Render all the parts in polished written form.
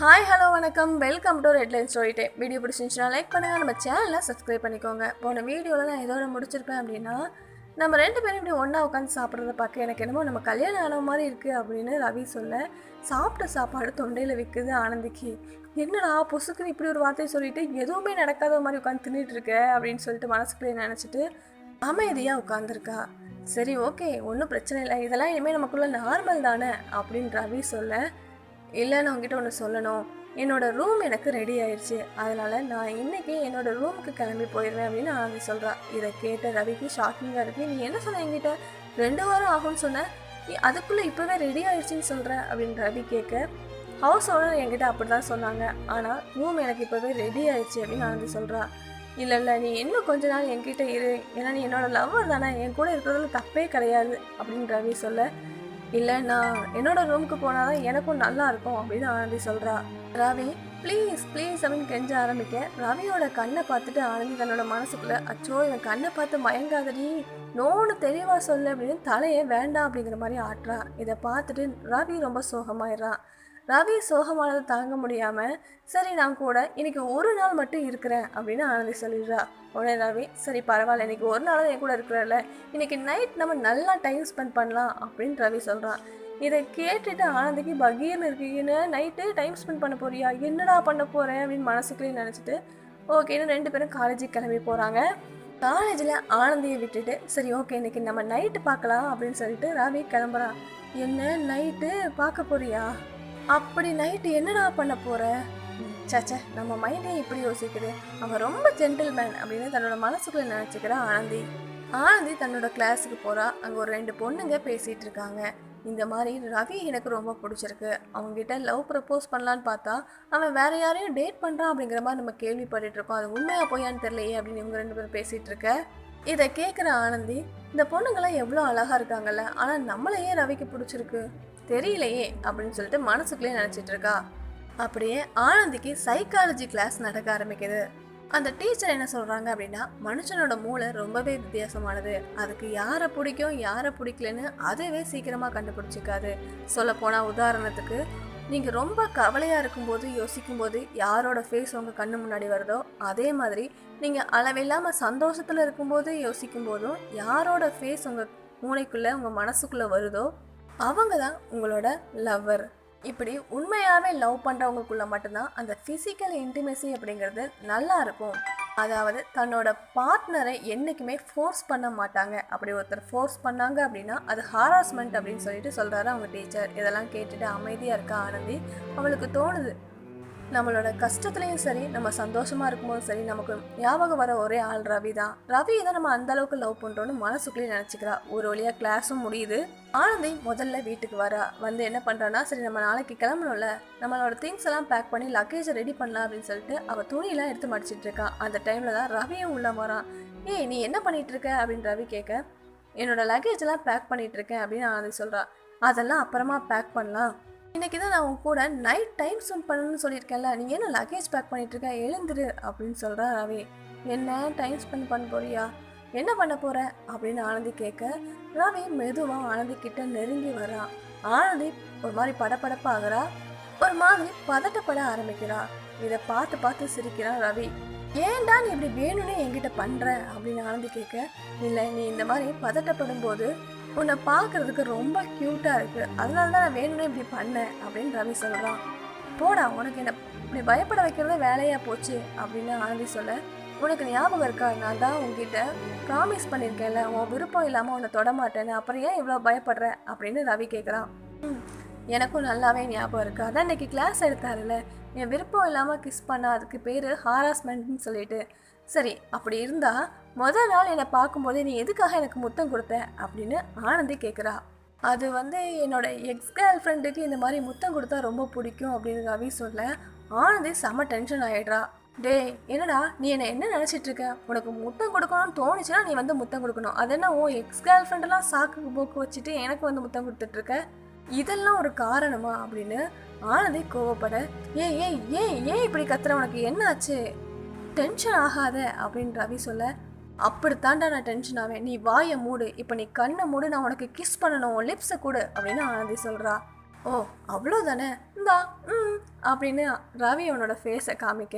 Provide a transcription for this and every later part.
Hi hello வணக்கம், welcome to red line story time. Video பிடிச்சிருந்துச்சுன்னா like பண்ணுங்கள், நம்ம சேனலை சப்ஸ்கிரைப் பண்ணிக்கோங்க. போன வீடியோவில் நான் இதோட முடிச்சிருப்பேன் அப்படின்னா, நம்ம ரெண்டு பேரும் இப்படி ஒன்றா உட்காந்து சாப்பிட்றத பார்க்க எனக்கு என்னமோ நம்ம கல்யாணம் ஆன மாதிரி இருக்குது அப்படின்னு ரவி சொல்ல, சாப்பிட்ட சாப்பாடு தொண்டையில் விற்குது ஆனந்திக்கு. என்னடா பொசுக்குன்னு இப்படி ஒரு வார்த்தையை சொல்லிட்டு எதுவுமே நடக்காத மாதிரி உட்காந்து தின்னுட்டு இருக்க அப்படின்னு சொல்லிட்டு மனசுக்குள்ளே நினச்சிட்டு அமைதியாக உட்காந்துருக்கா. சரி ஓகே, ஒன்றும் பிரச்சனை இல்லை, இதெல்லாம் இனிமேல் நமக்குள்ள நார்மல் தானே அப்படின்னு ரவி சொல்ல, இல்லை நான் உங்ககிட்ட ஒன்று சொல்லணும், என்னோடய ரூம் எனக்கு ரெடி ஆயிடுச்சு, அதனால் நான் இன்றைக்கி என்னோடய ரூமுக்கு கிளம்பி போயிடுவேன் அப்படின்னு ஆனந்தி சொல்கிறா. இதை கேட்ட ரவிக்கு ஷாக்கிங்காக இருக்குது. நீ என்ன சொன்ன என்கிட்ட 2 வாரம் ஆகும்னு சொன்னேன், நீ அதுக்குள்ளே இப்போவே ரெடி ஆயிடுச்சின்னு சொல்கிற அப்படின்னு ரவி கேட்க, ஹவுஸ் ஓனர் என்கிட்ட அப்படி தான் சொன்னாங்க, ஆனால் ரூம் எனக்கு இப்போவே ரெடி ஆயிடுச்சு அப்படின்னு ஆனந்தி சொல்கிறா. இல்லை நீ இன்னும் கொஞ்ச நாள் என்கிட்ட இரு, ஏன்னா நீ என்னோடய லவ்வர் தானே, என் கூட இருக்கிறதுல தப்பே கிடையாது அப்படின்னு ரவி சொல்ல, இல்லை நான் என்னோட ரூமுக்கு போனால் தான் எனக்கும் நல்லா இருக்கும் அப்படின்னு ஆனந்தி சொல்கிறா. ரவி ப்ளீஸ் ப்ளீஸ் அப்படின்னு கெஞ்ச ஆரம்பிக்க, ரவியோட கண்ணை பார்த்துட்டு ஆனந்தி தன்னோட மனசுக்குள்ளே, அச்சோ இவன் கண்ணை பார்த்து மயங்காதடி, நோன்னு தெளிவாக சொல்லு அப்படின்னு தலையே வேண்டாம் அப்படிங்கிற மாதிரி ஆட்டுறா. இதை பார்த்துட்டு ரவி ரொம்ப சோகமாயிடுறான். ரவி சோகமானதை தாங்க முடியாமல், சரி நான் கூட இன்னைக்கு ஒரு நாள் மட்டும் இருக்கிறேன் அப்படின்னு ஆனந்தி சொல்லிடுறா. உடனே ரவி, சரி பரவாயில்ல, இன்னைக்கு ஒரு நாள் என் கூட இருக்கிறல, இன்னைக்கு நைட் நம்ம நல்லா டைம் ஸ்பெண்ட் பண்ணலாம் அப்படின்னு ரவி சொல்கிறான். இதை கேட்டுட்டு ஆனந்திக்கு பகீர்னு இருக்கீங்கன்னு, நைட்டு டைம் ஸ்பெண்ட் பண்ண போறியா, என்னடா பண்ண போகிறேன் அப்படின்னு மனசுக்குள்ளேயே நினச்சிட்டு ஓகேன்னு 2 பேரும் காலேஜுக்கு கிளம்பி போகிறாங்க. காலேஜில் ஆனந்தியை விட்டுட்டு, சரி ஓகே இன்னைக்கு நம்ம நைட்டு பார்க்கலாம் அப்படின்னு சொல்லிட்டு ரவி கிளம்புறான். என்ன நைட்டு பார்க்க போறியா, அப்படி நைட்டு என்னடா பண்ண போகிற, சச்ச நம்ம மைண்டே இப்படி யோசிக்குது, அவன் ரொம்ப ஜென்டில்மேன் அப்படின்னு தன்னோட மனசுக்குள்ளே நினச்சிக்கிறா ஆனந்தி தன்னோட கிளாஸுக்கு போகிறா. அங்கே ஒரு 2 பொண்ணுங்க பேசிகிட்டு இருக்காங்க. இந்த மாதிரி ரவி எனக்கு ரொம்ப பிடிச்சிருக்கு, அவங்ககிட்ட லவ் ப்ரப்போஸ் பண்ணலான்னு பார்த்தா அவன் வேற யாரையும் டேட் பண்ணுறான் அப்படிங்கிற மாதிரி நம்ம கேள்விப்பட்டு இருக்கோம், அது உண்மையாக போயான்னு தெரியலையே அப்படின்னு இவங்க 2 பேரும் பேசிகிட்டு இருக்க. இதை கேட்குற ஆனந்தி, இந்த பொண்ணுங்களாம் எவ்வளோ அழகாக இருக்காங்கல்ல, ஆனால் நம்மளையே ரவிக்கு பிடிச்சிருக்கு தெரியலையே அப்படின்னு சொல்லிட்டு மனசுக்குள்ளே நினச்சிட்டு இருக்கா. அப்படியே ஆனந்திக்கு சைக்காலஜி கிளாஸ் நடக்க ஆரம்பிக்குது. அந்த டீச்சர் என்ன சொல்கிறாங்க அப்படின்னா, மனுஷனோட மூளை ரொம்பவே வித்தியாசமானது, அதுக்கு யாரை பிடிக்கும் யாரை பிடிக்கலன்னு அதுவே சீக்கிரமாக கண்டுபிடிச்சிக்காது. சொல்லப்போனால் உதாரணத்துக்கு, நீங்கள் ரொம்ப கவலையாக இருக்கும்போது யோசிக்கும்போது யாரோட ஃபேஸ் உங்கள் கண்ணு முன்னாடி வருதோ, அதே மாதிரி நீங்கள் அளவில்லாமல் சந்தோஷத்தில் இருக்கும்போது யோசிக்கும் போதும் யாரோட ஃபேஸ் உங்கள் மூளைக்குள்ளே உங்கள் மனசுக்குள்ளே வருதோ அவங்க தான் உங்களோட லவ்வர். இப்படி உண்மையாகவே லவ் பண்ணுறவங்களுக்குள்ள மட்டும்தான் அந்த ஃபிசிக்கல் இன்டிமெசி அப்படிங்கிறது நல்லா இருக்கும். அதாவது தன்னோட பார்ட்னரை என்றைக்குமே ஃபோர்ஸ் பண்ண மாட்டாங்க. அப்படி ஒருத்தர் ஃபோர்ஸ் பண்ணாங்க அப்படின்னா அது ஹாராஸ்மெண்ட் அப்படின்னு சொல்லிட்டு சொல்கிறாரு அவங்க டீச்சர். இதெல்லாம் கேட்டுட்டு அமைதியாக இருக்கா ஆனந்தி. அவளுக்கு தோணுது, நம்மளோட கஷ்டத்துலேயும் சரி நம்ம சந்தோஷமாக இருக்கும்போதும் சரி நமக்கு ஞாபகம் வர ஒரே ஆள் ரவி தான். ரவி தான் நம்ம அந்தளவுக்கு லவ் பண்ணுறோன்னு மனசுக்குள்ளேயே நினச்சிக்கிறா. ஒரு வழியாக கிளாஸும் முடியுது. ஆனந்தி முதல்ல வீட்டுக்கு வரா. வந்து என்ன பண்ணுறான்னா, சரி நம்ம நாளைக்கு கிளம்பணும்ல, நம்மளோட திங்ஸ் எல்லாம் பேக் பண்ணி லக்கேஜை ரெடி பண்ணலாம் அப்படின்னு சொல்லிட்டு அவள் துணியெல்லாம் எடுத்து மடிச்சிட்டு இருக்கா. அந்த டைமில் தான் ரவியும் உள்ள வரான். ஏய் நீ என்ன பண்ணிகிட்டு இருக்க அப்படின்னு ரவி கேட்க, என்னோட லக்கேஜெல்லாம் பேக் பண்ணிகிட்டு இருக்கேன் அப்படின்னு ஆனந்தி சொல்கிறா. அதெல்லாம் அப்புறமா பேக் பண்ணலாம், இன்றைக்கி தான் நான் உன் கூட நைட் டைம் ஸ்பெண்ட் பண்ணணும்னு சொல்லியிருக்கேன்ல, நீ என்ன லக்கேஜ் பேக் பண்ணிகிட்ருக்க, எழுந்துரு அப்படின்னு சொல்கிறா ரவி. என்ன டைம் ஸ்பெண்ட் பண்ண போறியா, என்ன பண்ண போகிற அப்படின்னு ஆனந்தி கேட்க, ரவி மெதுவாக ஆனந்தி கிட்ட நெருங்கி வரான். ஆனந்தி ஒரு மாதிரி படப்படப்பாகிறா, ஒரு மாதிரி பதட்டப்பட ஆரம்பிக்கிறா. இதை பார்த்து சிரிக்கிறான் ரவி. ஏன்டா நீ இப்படி வேணும்னே என்கிட்ட பண்ணுற அப்படின்னு ஆனந்தி கேட்க, இல்லை நீ இந்த மாதிரி பதட்டப்படும் போது உன்னை பார்க்குறதுக்கு ரொம்ப க்யூட்டாக இருக்குது, அதனால தான் நான் வேணும்னே இப்படி பண்ணேன் அப்படின்னு ரவி சொல்கிறான். போடா, உனக்கு என்ன இப்படி பயப்பட வைக்கிறதே வேலையாக போச்சு அப்படின்னு ஆனந்தி சொல்ல, உனக்கு ஞாபகம் இருக்கா, நான் தான் உங்ககிட்ட ப்ராமிஸ் பண்ணியிருக்கேன்ல, உன் விருப்பம் இல்லாமல் உன்னை தொடமாட்டேன்னு, அப்புறம் ஏன் இவ்வளோ பயப்படுற அப்படின்னு ரவி கேட்குறான். எனக்கும் நல்லாவே ஞாபகம் இருக்குது, அதான் இன்றைக்கி கிளாஸ் எடுத்தாருல்ல, என் விருப்பம் இல்லாமல் கிஸ் பண்ண அதுக்கு பேர் ஹாராஸ்மெண்ட்னு சொல்லிட்டு. சரி அப்படி இருந்தால் முதல் நாள் என்னை பார்க்கும்போதே நீ எதுக்காக எனக்கு முத்தம் கொடுத்த அப்படின்னு ஆனந்தி கேட்குறா. அது வந்து என்னோட எக்ஸ் கேர்ள் ஃப்ரெண்டுக்கு இந்த மாதிரி முத்தம் கொடுத்தா ரொம்ப பிடிக்கும் அப்படின்னு ரவி சொல்ல, ஆனந்தி செம்ம டென்ஷன் ஆகிடுறா. டே என்னடா நீ என்ன நினச்சிட்டு இருக்க, உனக்கு முத்தம் கொடுக்கணும்னு தோணுச்சுன்னா நீ வந்து முத்தம் கொடுக்கணும், அது என்ன உன் எக்ஸ் கேர்ள் ஃப்ரெண்டெல்லாம் சாக்கு போக்கு வச்சுட்டு எனக்கு வந்து முத்தம் கொடுத்துட்ருக்க, இதெல்லாம் ஒரு காரணமா அப்படின்னு ஆனந்தி கோவப்பட, ஏன் இப்படி கத்துற, உனக்கு என்ன ஆச்சு, டென்ஷன் ஆகாத அப்படின்னு ரவி சொல்ல, அப்படித்தாண்டா நான் டென்ஷன் ஆவேன், நீ வாயை மூடு, இப்போ நீ கண்ணை மூடு, நான் உனக்கு கிஸ் பண்ணணும், லிப்ஸை கொடு அப்படின்னு ஆனந்தி சொல்கிறா. ஓ அவ்வளோதானே, இந்தா அப்படின்னு ரவி அவனோட ஃபேஸை காமிக்க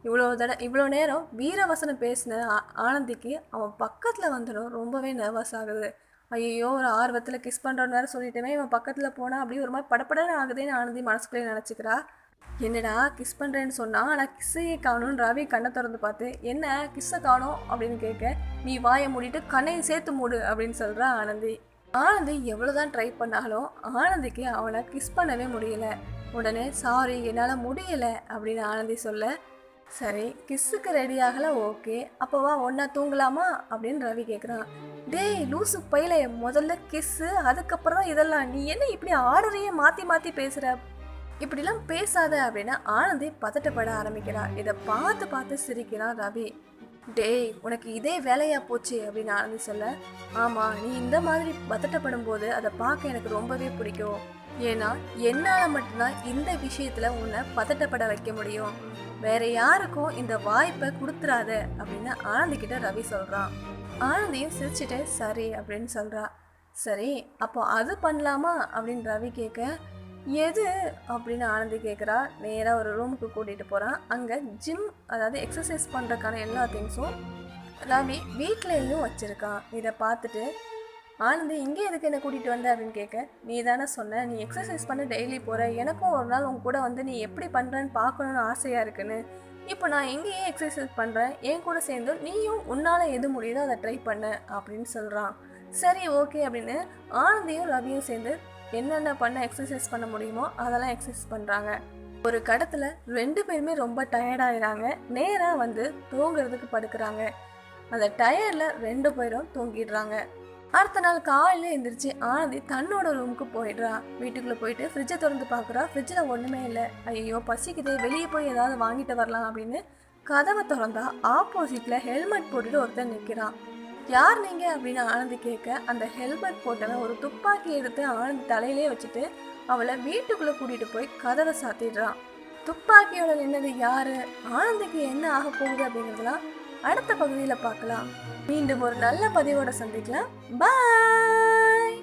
இவ்வளோ நேரம் வீரவசனம் பேசின ஆனந்திக்கு அவன் பக்கத்தில் வந்துடும் ரொம்பவே நர்வஸ் ஆகுது. ஐயோ ஒரு ஆர்வத்தில் கிஸ் பண்ணுறோன்னு வேறு சொல்லிட்டேமே, இவன் பக்கத்தில் போனால் அப்படியே ஒரு மாதிரி படப்படன்னு ஆகுதுன்னு ஆனந்தி மனசுக்குள்ளே நினச்சிக்கிறா. என்னடா கிஸ் பண்ணுறேன்னு சொன்னால் ஆனால் கிஸ்ஸையே காணும்னு ரவி கண்ணை திறந்து பார்த்து என்ன கிஸ்ஸை காணோம் அப்படின்னு கேட்க, நீ வாயை மூடிட்டு கண்ணையும் சேர்த்து மூடு அப்படின்னு சொல்கிறா ஆனந்தி. ஆனந்தி எவ்வளோதான் ட்ரை பண்ணாலும் ஆனந்திக்கு அவனை கிஸ் பண்ணவே முடியல. உடனே சாரி என்னால் முடியலை அப்படின்னு ஆனந்தி சொல்ல, சரி கிஸ்ஸுக்கு ரெடி ஆகலை, ஓகே அப்போவா ஒன்றா தூங்கலாமா அப்படின்னு ரவி கேட்குறான். டேய் லூசு பையில, முதல்ல கிஸ்ஸு அதுக்கப்புறம் தான் இதெல்லாம், நீ என்ன இப்படி ஆர்டரையே மாற்றி மாற்றி பேசுகிற, இப்படிலாம் பேசாத அப்படின்னு ஆனந்தி பதட்டப்பட ஆரம்பிக்கிறா. இதை பார்த்து பார்த்து சிரிக்கிறான் ரவி. டேய் உனக்கு இதே வேலையா போச்சு அப்படின்னு ஆனந்தி சொல்ல, ஆமாம் நீ இந்த மாதிரி பதட்டப்படும் போது அதை பார்க்க எனக்கு ரொம்பவே பிடிக்கும். ஏன்னா என்னால் மட்டும்தான் இந்த விஷயத்தில் உன்னை பதட்டப்பட வைக்க முடியும், வேற யாருக்கும் இந்த வாய்ப்பை கொடுத்துறாத அப்படின்னு ஆனந்தி கிட்ட ரவி சொல்கிறான். ஆனந்தியும் சிரிச்சுட்டு சரி அப்படின்னு சொல்கிறா. சரி அப்போ அது பண்ணலாமா அப்படின்னு ரவி கேட்க, எது அப்படின்னு ஆனந்தி கேட்குறா. நேராக ஒரு ரூமுக்கு கூட்டிகிட்டு போகிறான். அங்கே ஜிம், அதாவது எக்ஸசைஸ் பண்ணுறதுக்கான எல்லா திங்ஸும் ரவி வீட்டிலையும் வச்சுருக்கான். இதை பார்த்துட்டு ஆனந்தி இங்கே எதுக்கு என்ன கூட்டிகிட்டு வந்த அப்படின்னு கேட்க, நீ தானே சொன்ன நீ எக்ஸசைஸ் பண்ண டெய்லி போகிற, எனக்கும் ஒரு நாள் உங்க கூட வந்து நீ எப்படி பண்ணுறேன்னு பார்க்கணுன்னு ஆசையாக இருக்குன்னு, இப்போ நான் எங்கேயே எக்ஸசைஸ் பண்ணுறேன், என் கூட சேர்ந்து நீயும் உன்னால் எது முடியுதோ அதை ட்ரை பண்ண அப்படின்னு சொல்கிறான். சரி ஓகே அப்படின்னு ஆனந்தியும் ரவியும் சேர்ந்து என்னென்ன பண்ண எக்ஸசைஸ் பண்ண முடியுமோ அதெல்லாம் எக்ஸசைஸ் பண்ணுறாங்க. ஒரு கடத்தில் 2 பேருமே ரொம்ப டயர்டாகிறாங்க. நேராக வந்து தூங்குறதுக்கு படுக்கிறாங்க. அந்த டயர்டில் 2 பேரும் தூங்கிடுறாங்க. அடுத்த நாள் காலையில் எழுந்திரிச்சு ஆனந்தி தன்னோட ரூமுக்கு போயிடுறா. வீட்டுக்குள்ளே போயிட்டு ஃப்ரிட்ஜை திறந்து பார்க்குறா. ஃப்ரிட்ஜில் ஒன்றுமே இல்லை. ஐயோ பசிக்குது, வெளியே போய் ஏதாவது வாங்கிட்டு வரலாம் அப்படின்னு கதவை திறந்தா ஆப்போசிட்டில் ஹெல்மெட் போட்டுட்டு ஒருத்தர் நிற்கிறான். யார் நீங்கள் அப்படின்னு ஆனந்தி கேட்க, அந்த ஹெல்மெட் போட்டவன் ஒரு துப்பாக்கி எடுத்து ஆனந்தி தலையிலே வச்சுட்டு அவளை வீட்டுக்குள்ளே கூட்டிகிட்டு போய் கதவை சாத்திடுறான். துப்பாக்கியோட நின்னது யாரு, ஆனந்திக்கு என்ன ஆக போகுது அப்படிங்கிறதுலாம் அடுத்த பகுதியில் பார்க்கலாம். மீண்டும் ஒரு நல்ல பதிவோட சந்திக்கலாம். பாய்.